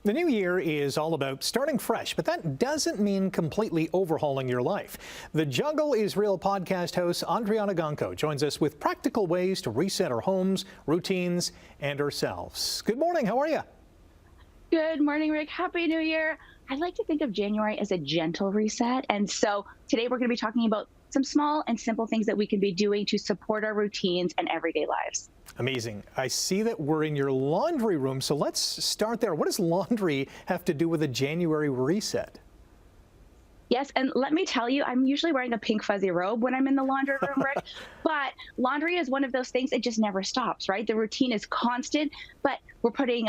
The new year is all about starting fresh, but that doesn't mean completely overhauling your life. The Juggle is Real podcast host Andryanna Gonko joins us with practical ways to reset our homes, routines, and ourselves. Good morning. How are you? Good morning, Rick. Happy New Year. I like to think of January as a gentle reset. And so today we're going to be talking about some small and simple things that we can be doing to support our routines and everyday lives. Amazing. I see that we're in your laundry room, so let's start there. What does laundry have to do with a January reset? Yes, and let me tell you, I'm usually wearing a pink fuzzy robe when I'm in the laundry room, Rick, but laundry is one of those things, it just never stops, right? The routine is constant, but we're putting,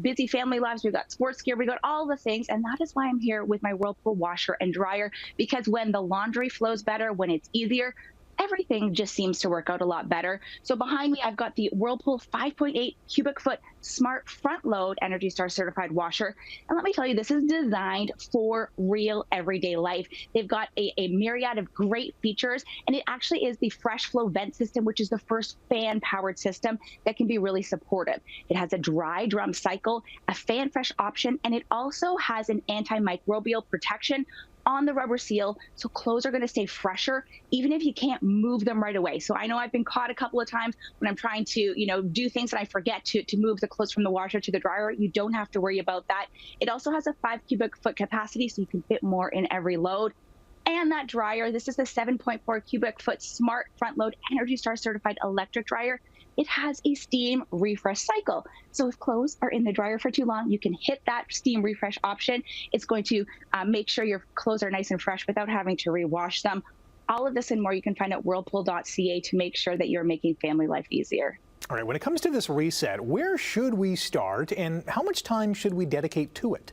busy family lives, we've got sports gear, we got all the things, and that is why I'm here with my Whirlpool washer and dryer, because when the laundry flows better, when it's easier, everything just seems to work out a lot better. So behind me, I've got the Whirlpool 5.8 cubic foot smart front load Energy Star certified washer. And let me tell you, this is designed for real everyday life. They've got a myriad of great features, and it actually is the fresh flow vent system, which is the first fan powered system that can be really supportive. It has a dry drum cycle, a fan fresh option, and it also has an antimicrobial protection on the rubber seal, so clothes are going to stay fresher even if you can't move them right away. So I know I've been caught a couple of times when I'm trying to do things and I forget to move the clothes from the washer to the dryer. You don't have to worry about that. It also has a 5 cubic foot capacity, so you can fit more in every load. And that dryer, this is the 7.4 cubic foot smart front load Energy Star certified electric dryer. It has a steam refresh cycle. So if clothes are in the dryer for too long, you can hit that steam refresh option. It's going to make sure your clothes are nice and fresh without having to rewash them. All of this and more you can find at whirlpool.ca to make sure that you're making family life easier. All right, when it comes to this reset, where should we start and how much time should we dedicate to it?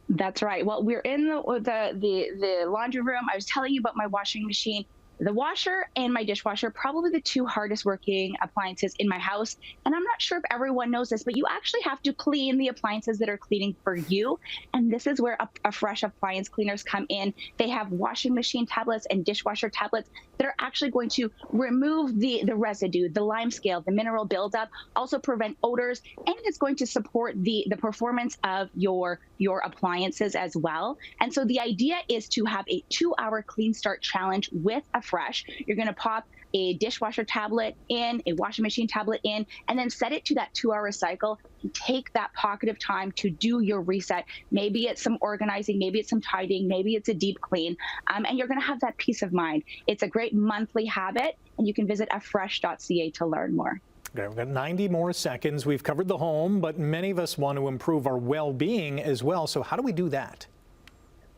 That's right. Well, we're in the laundry room. I was telling you about my washing machine. The washer and my dishwasher, probably the two hardest working appliances in my house. And I'm not sure if everyone knows this, but you actually have to clean the appliances that are cleaning for you. And this is where a fresh appliance cleaners come in. They have washing machine tablets and dishwasher tablets that are actually going to remove the residue, the lime scale, the mineral buildup, also prevent odors, and it's going to support the performance of your appliances as well. And so the idea is to have a 2-hour clean start challenge with a fresh. You're going to pop a dishwasher tablet in, a washing machine tablet in, and then set it to that 2-hour cycle. Take that pocket of time to do your reset. Maybe it's some organizing, maybe it's some tidying, maybe it's a deep clean, and you're going to have that peace of mind. It's a great monthly habit, and you can visit afresh.ca to learn more. Okay, we've got 90 more seconds. We've covered the home, but many of us want to improve our well-being as well. So how do we do that?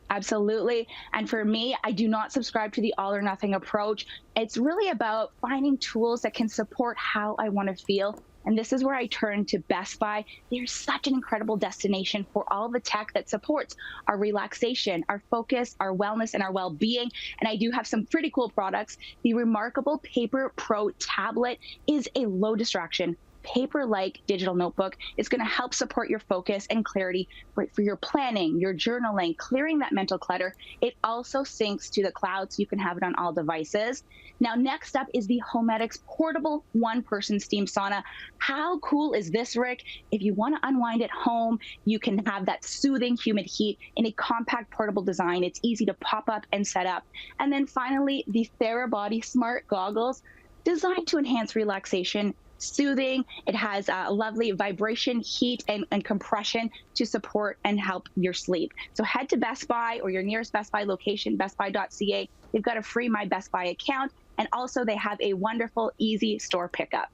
Absolutely. And for me, I do not subscribe to the all or nothing approach. It's really about finding tools that can support how I want to feel. And this is where I turn to Best Buy. They're such an incredible destination for all the tech that supports our relaxation, our focus, our wellness, and our well-being. And I do have some pretty cool products. The remarkable Paper Pro tablet is a low distraction, paper-like digital notebook. It's going to help support your focus and clarity for your planning, your journaling, clearing that mental clutter. It also syncs to the cloud, so you can have it on all devices. Now, next up is the Homedics portable one-person steam sauna. How cool is this, Rick? If you want to unwind at home, you can have that soothing humid heat in a compact portable design. It's easy to pop up and set up. And then finally, the Therabody smart goggles, designed to enhance relaxation, soothing. It has a lovely vibration, heat, and compression to support and help your sleep. So head to Best Buy or your nearest Best Buy location, bestbuy.ca. They've got a free My Best Buy account, and also they have a wonderful, easy store pickup.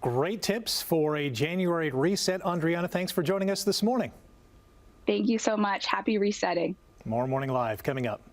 Great tips for a January reset. Andryanna, thanks for joining us this morning. Thank you so much. Happy resetting. More Morning Live coming up.